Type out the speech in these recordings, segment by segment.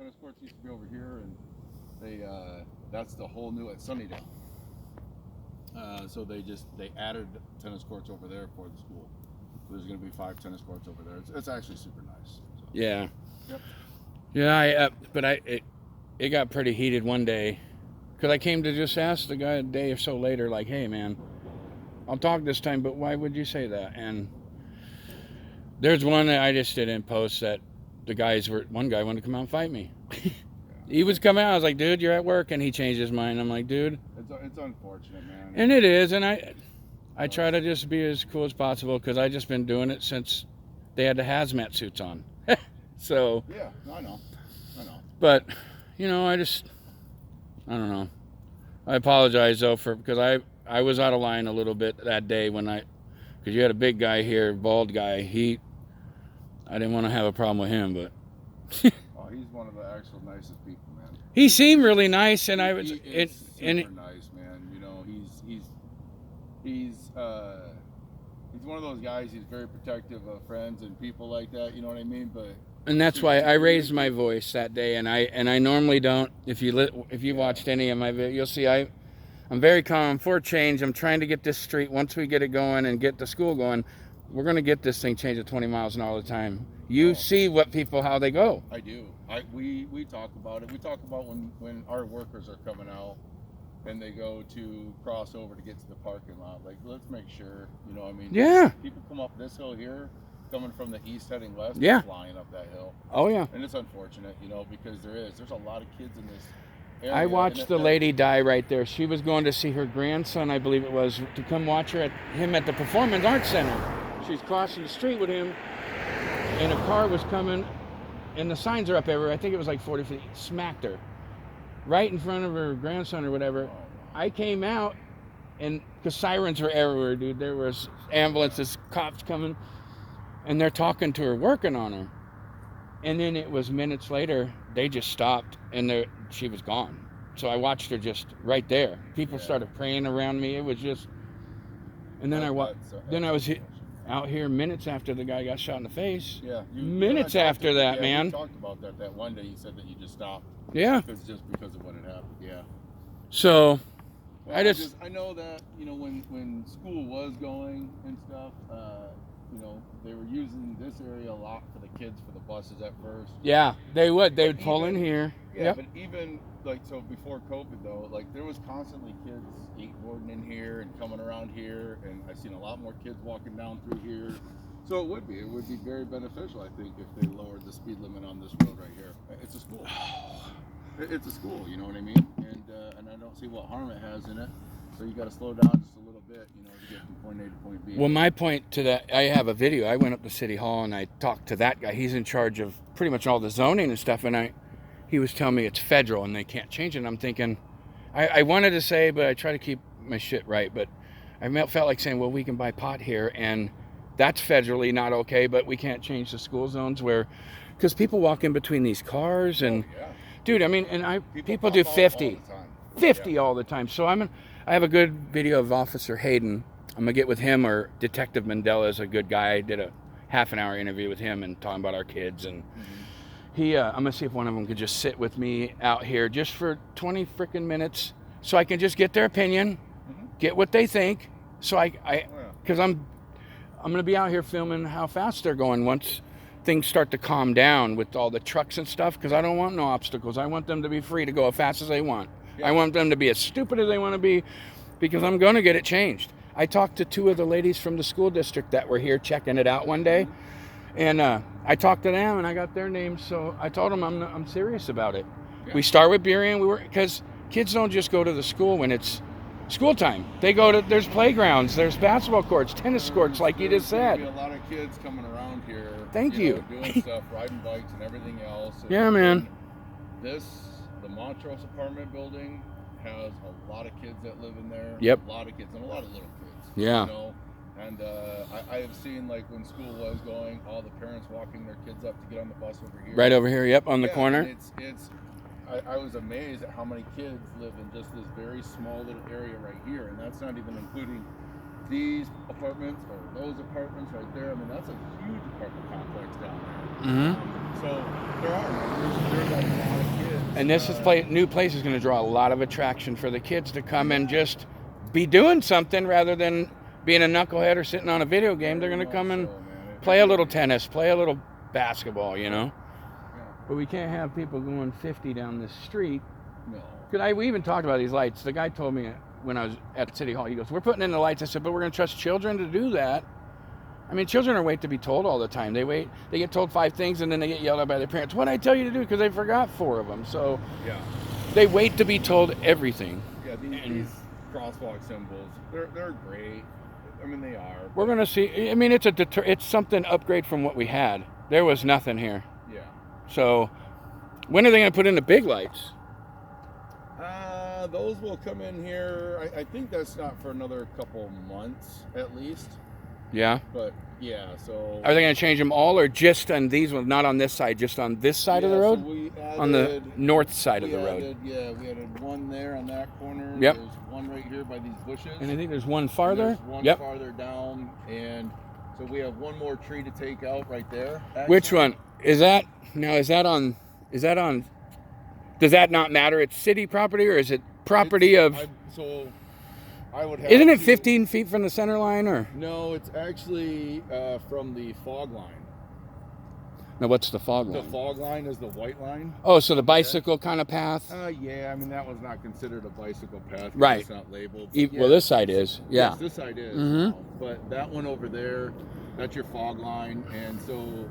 tennis courts used to be over here, and they that's the whole new at Sunnydale. So they added tennis courts over there for the school. There's going to be 5 tennis courts over there. It's actually super nice. So. Yeah. Yep. Yeah, it got pretty heated one day, because I came to just ask the guy a day or so later, like, hey man, I'll talk this time, but why would you say that? And there's one that I just didn't post that one guy wanted to come out and fight me. He was coming out, I was like, dude, you're at work, and he changed his mind. I'm like, dude. It's unfortunate, man. And it is, and I try to just be as cool as possible, because I just been doing it since they had the hazmat suits on. So. Yeah, I know. But, I don't know. I apologize though because I was out of line a little bit that day because you had a big guy here, bald guy. I didn't want to have a problem with him, but. Oh, he's one of the actual nicest people, man. He seemed really nice, and He's super nice, man. He's one of those guys. He's very protective of friends and people like that. You know what I mean? And that's why I raised my voice that day, and I normally don't. If you watched any of my videos, you'll see I'm very calm for change. I'm trying to get this street, once we get it going and get the school going, we're going to get this thing changed at 20 miles an hour all the time. You see how they go. I do. We talk about it. We talk about when our workers are coming out and they go to cross over to get to the parking lot. Like, let's make sure, Yeah. People come up this hill here, coming from the east heading west, flying up that hill. Oh yeah. And it's unfortunate, because there's a lot of kids in this area. I watched the lady die right there. She was going to see her grandson, I believe it was, to come watch him at the Performing Arts Center. She's crossing the street with him, and a car was coming, and the signs are up everywhere. I think it was like 40 feet. Smacked her right in front of her grandson or whatever. I came out, and because sirens were everywhere, dude. There was ambulances, cops coming, and they're talking to her, working on her. And then it was minutes later, they just stopped, and she was gone. So I watched her just right there. People started praying around me. It was just, and then I was out here minutes after the guy got shot in the face. Yeah. Minutes after that, man. We talked about that one day. You said that you just stopped. Yeah. Because of what had happened. Yeah. So, well, I know that, when school was going and stuff, they were using this area a lot for the kids, for the buses at first. Yeah, they would. They would pull in here. Yeah, but even, so before COVID, though, there was constantly kids skateboarding in here and coming around here, and I've seen a lot more kids walking down through here. So it would be very beneficial, I think, if they lowered the speed limit on this road right here. It's a school. It's a school, you know what I mean? And I don't see what harm it has in it. So you got to slow down just a little bit, to get from point A to point B. Well, my point to that, I have a video. I went up to City Hall and I talked to that guy. He's in charge of pretty much all the zoning and stuff. And he was telling me it's federal and they can't change it. And I'm thinking, I wanted to say, but I try to keep my shit right. But I felt like saying, well, we can buy pot here, and that's federally not okay, but we can't change the school zones because people walk in between these cars and, dude, and people do 50 all the time. So I have a good video of Officer Hayden. I'm gonna get with him, or Detective Mandela is a good guy. I did a half-an-hour interview with him and talking about our kids, and I'm gonna see if one of them could just sit with me out here just for 20 freaking minutes, so I can just get their opinion, get what they think. So because I'm gonna be out here filming how fast they're going once things start to calm down with all the trucks and stuff. Because I don't want no obstacles. I want them to be free to go as fast as they want. I want them to be as stupid as they want to be, because I'm going to get it changed. I talked to 2 of the ladies from the school district that were here checking it out one day, and I talked to them and I got their names. So I told them I'm serious about it. Yeah. We start with Burien. Because kids don't just go to the school when it's school time. They go there's playgrounds, there's basketball courts, tennis courts, like you just said. There's a lot of kids coming around here. Thank you. Doing stuff, riding bikes and everything else. Yeah, man. The Montrose apartment building has a lot of kids that live in there. Yep. A lot of kids and a lot of little kids. Yeah. And I have seen, when school was going, all the parents walking their kids up to get on the bus over here. Right over here, yep, on the corner. I was amazed at how many kids live in just this very small little area right here, and that's not even including these apartments or those apartments right there. That's a huge apartment complex down there. Mm-hmm. So there's a lot of And this new place is going to draw a lot of attraction for the kids to come and just be doing something rather than being a knucklehead or sitting on a video game. They're going to come and play a little tennis, play a little basketball, you know. Yeah. But we can't have people going 50 down the street. No. Because we even talked about these lights. The guy told me when I was at City Hall, he goes, we're putting in the lights. I said, but we're going to trust children to do that. I mean, children are wait to be told all the time. They get told 5 things, and then they get yelled at by their parents. What did I tell you to do? Because they forgot 4 of them. So yeah, they wait to be told everything. Yeah, these crosswalk symbols, they're great. I mean, they are. We're going to see. I mean, it's something upgrade from what we had. There was nothing here. Yeah. So when are they going to put in the big lights? Those will come in here. I think that's not for another couple months at least. Yeah. But yeah, so are they going to change them all, or just on these ones? Not on this side, just on this side of the road. So we added, on the north side of the road. Yeah, we added one there on that corner. Yep. There's one right here by these bushes. And I think there's one farther. There's one farther down, and so we have one more tree to take out right there. Actually. Which one is that? Now is that on? Does that not matter? It's city property, or is it property of? I would have. Isn't it 15 feet from the center line, or? No, it's actually from the fog line. Now, what's the fog line? The fog line is the white line. Oh, so the bicycle kind of path? Yeah, I mean, that was not considered a bicycle path. Right. It's not labeled. Well, this side is. Yeah. Yes, this side is. Mm-hmm. But that one over there, that's your fog line. And so...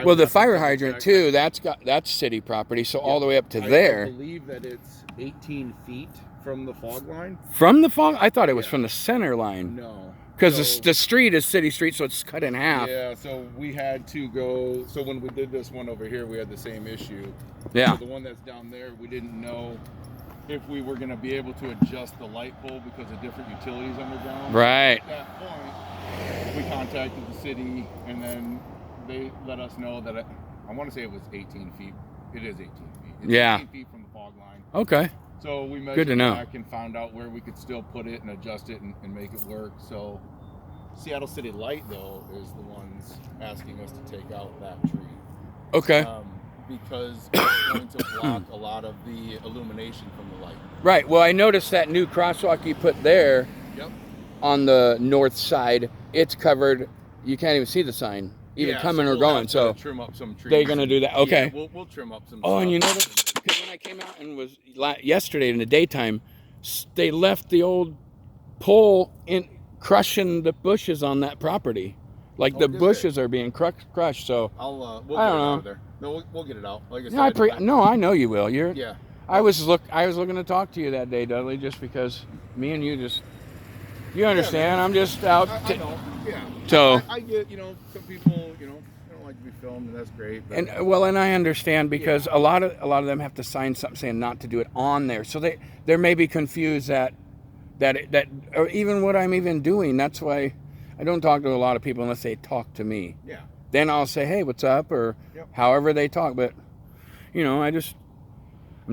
well, the fire hydrant, too, that's city property, so all the way up to there. I believe that it's 18 feet from the fog line. From the fog? I thought it was from the center line. No. Because the street is city street, so it's cut in half. Yeah, so we had to go... So when we did this one over here, we had the same issue. Yeah. So the one that's down there, we didn't know if we were going to be able to adjust the light pole because of different utilities underground. Right. At that point, we contacted the city, and then they let us know that I want to say it was 18 feet. It is 18 feet. It's 18 feet from the fog line. Okay. So we measured back and found out where we could still put it and adjust it and make it work. So Seattle City Light, though, is the ones asking us to take out that tree. Okay. Because it's going to block a lot of the illumination from the light. Right. Well, I noticed that new crosswalk you put there on the north side, it's covered. You can't even see the sign, coming or going. So trim up some trees. They're going to do that. Okay. Yeah, we'll trim up some stuff. And you noticed, because when I came out and was yesterday in the daytime, they left the old pole in crushing the bushes on that property. Like the bushes are being crushed. So we'll get it out of there. No, we'll get it out. Like I said, I know you will. Yeah. I was looking to talk to you that day, Dudley, just because me and you understand. I'm just out. I know. Yeah. So I get, some people, they don't like to be filmed, and that's great. But. And I understand because a lot of them have to sign something saying not to do it on there. So they may be confused that or even what I'm even doing. That's why I don't talk to a lot of people unless they talk to me. Yeah. Then I'll say, hey, what's up? Or however they talk. But, I'm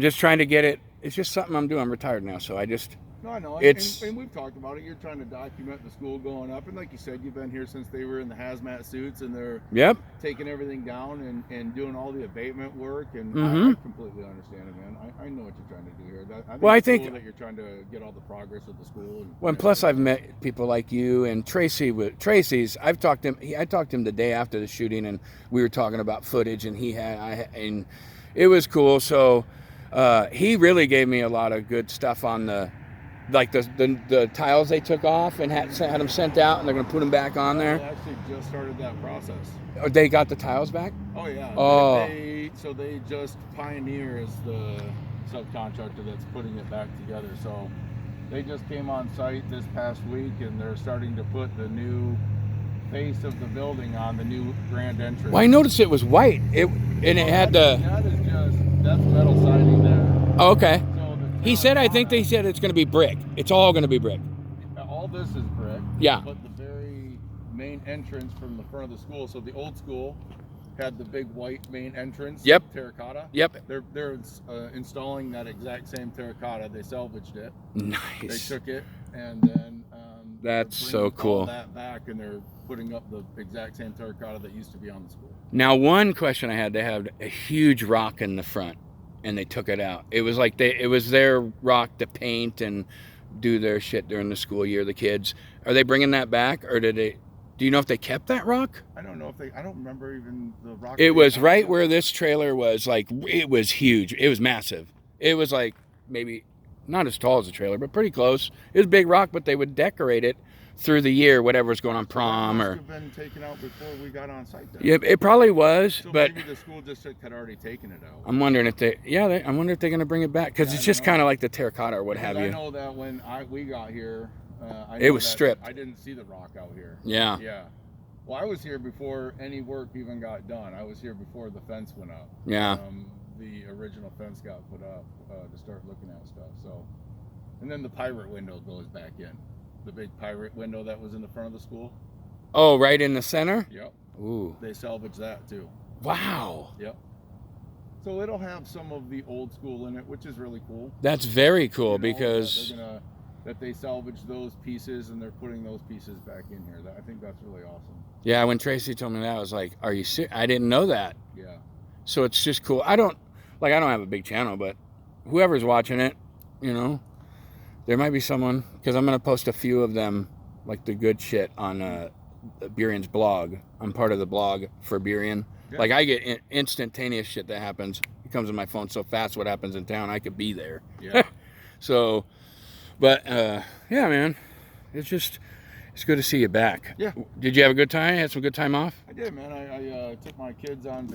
just trying to get it. It's just something I'm doing. I'm retired now. So I just. No, I know. And we've talked about it. You're trying to document the school going up. And like you said, you've been here since they were in the hazmat suits. And they're taking everything down and doing all the abatement work. And I completely understand it, man. I know what you're trying to do here. I think it's cool that you're trying to get all the progress of the school. And plus, I've met people like you and Tracy's. I talked to him the day after the shooting, and we were talking about footage, and and it was cool. So he really gave me a lot of good stuff on the tiles they took off and had them sent out, and they're going to put them back on there. They actually just started that process. Oh, they got the tiles back? Oh, yeah. Oh. So they just Pioneer is the subcontractor that's putting it back together. So they just came on site this past week, and they're starting to put the new face of the building on the new grand entrance. Well, I noticed it was white. It had the... That's metal siding there. Oh, okay. I think they said it's going to be brick. It's all going to be brick. All this is brick. Yeah. But the very main entrance from the front of the school, so the old school had the big white main entrance. Yep. Terracotta. Yep. They're installing that exact same terracotta. They salvaged it. Nice. They took it and then that's so cool. All that back, and they're putting up the exact same terracotta that used to be on the school. Now, one question I had, they had a huge rock in the front. and they took it out. It was like it was their rock to paint and do their shit during the school year. The kids, are they bringing that back, or did they? Do you know if they kept that rock? I don't know if they. I don't remember even the rock. It was right where this trailer was. Like, it was huge. It was massive. It was like maybe not as tall as a trailer, but pretty close. It was a big rock, but they would decorate it through the year, whatever was going on, prom must or. Have been taken out before we got on site. Then. Yeah, it probably was, so but maybe the school district had already taken it out. I'm wondering if they. Yeah, I wonder if they're gonna bring it back because it's just kind of like the terracotta or what have you. I know that when we got here, it was stripped. I didn't see the rock out here. Yeah. Yeah. Well, I was here before any work even got done. I was here before the fence went up. Yeah. The original fence got put up to start looking at stuff. So, and then the pirate window goes back in. The big pirate window that was in the front of the school. Oh, right in the center? Yep. Ooh. They salvaged that too. Wow. Yep. So it'll have some of the old school in it, which is really cool. That's very cool because that they salvaged those pieces and they're putting those pieces back in here. I think that's really awesome. Yeah, when Tracy told me that, I was like, "Are you serious?" I didn't know that. Yeah. So it's just cool. I don't have a big channel, but whoever's watching it, there might be someone, because I'm gonna post a few of them, like the good shit on Burian's blog. I'm part of the blog for Burian. Yeah. Like I get instantaneous shit that happens. It comes in my phone so fast. What happens in town, I could be there. Yeah. So, but yeah, man, it's good to see you back. Yeah. Did you have a good time? Had some good time off? I did, man. I took my kids on